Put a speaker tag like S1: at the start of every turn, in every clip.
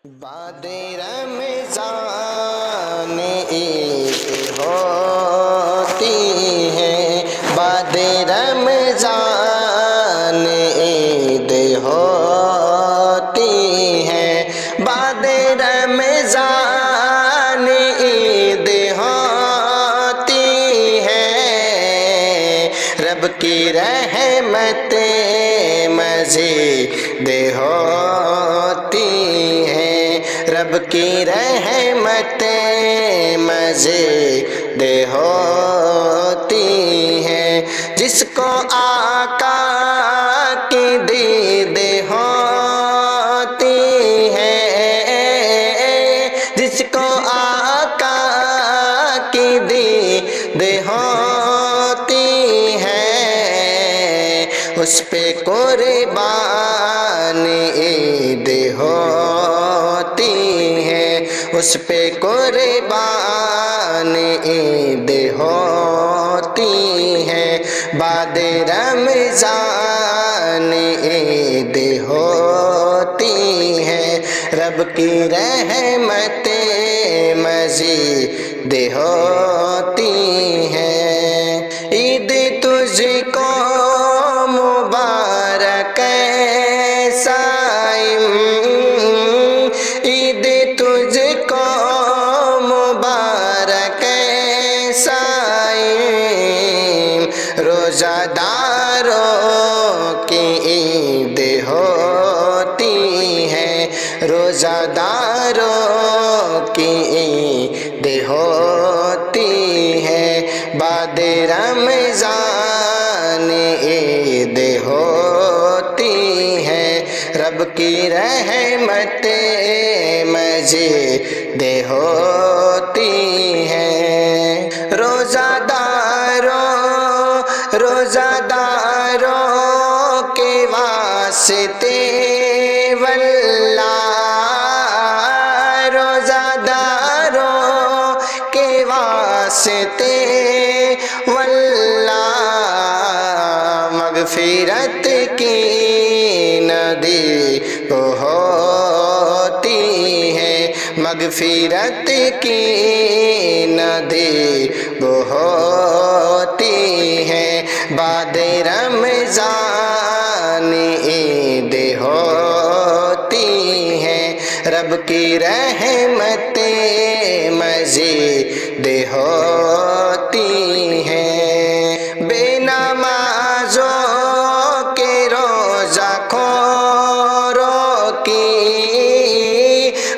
S1: بعد رمضان عید ہوتی ہے، بعد رمضان عید ہوتی ہے، بعد رمضان عید ہوتی ہے، رب کی رحمت مزید ہوتی ہے، رب کی رحمت مزید ہوتی ہے، جس کو آقا کی دید ہوتی ہے، جس کو آقا کی دید ہوتی ہے، اس پہ قربان عید ہوتی ہے، اس پہ قربان عید ہوتی ہے، بعد رمضان عید ہوتی ہے، رب کی رحمت مزید ہوتی ہے، عید تجھ کو مبارک صائم، عید تجھ کو مبارک صائم، روزہ داروں کی عید ہوتی ہے، روزہ داروں کی عید ہوتی ہے، بعد رمضان عید ہوتی ہے، رب کی رحمت مزید ہوتی ہے، روزہ داروں کے واسطے واللہ، روزہ داروں کے واسطے واللہ، مغفرت کی ندی ہوتی ہے، مغفرت کی ندی ہوتی ہے، بعد رمضان عید ہوتی ہے، رب کی رحمت مزید ہوتی ہے، بے نمازوں کے روزہ خوروں کی،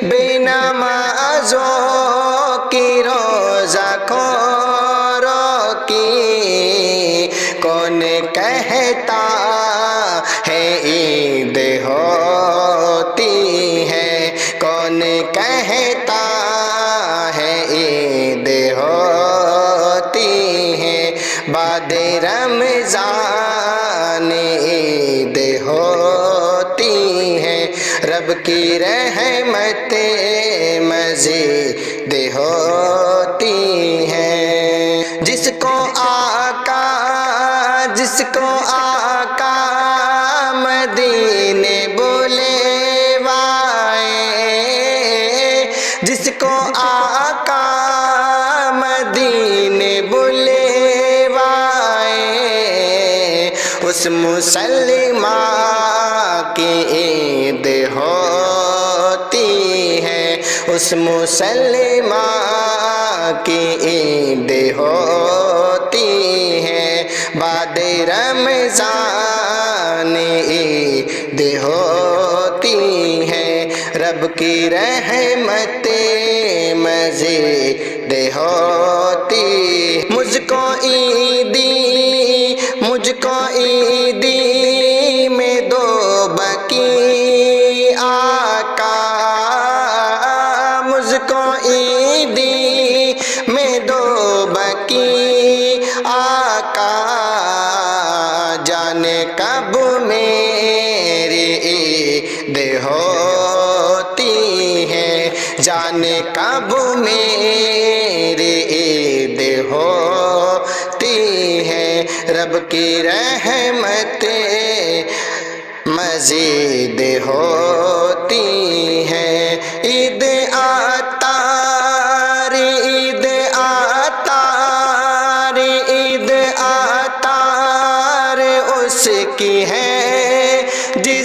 S1: بے نمازوں کی روزہ خوروں کی، کون کہتا ہے عید ہوتی ہے، کون کہتا ہے عید ہوتی ہے، بعد رمضان عید ہوتی ہے، رب کی رحمت مزید ہوتی ہے، جس کو آقا مدینے بلوائے، جس کو آقا مدینے بلوائے، اس مسلمان کی عید ہوتی ہے، اس مسلمان کی عید ہوتی ہے، بعد رمضان عید ہوتی ہے، رب کی رحمت مزید ہوتی، مجھ کو عیدی میں دو بکی آقا، مجھ کو عیدی میں دو بکی آقا، جانے کب میری عید ہوتی ہے، جانے کب میری عید ہوتی ہے، رب کی رحمت مزید ہوتی ہے،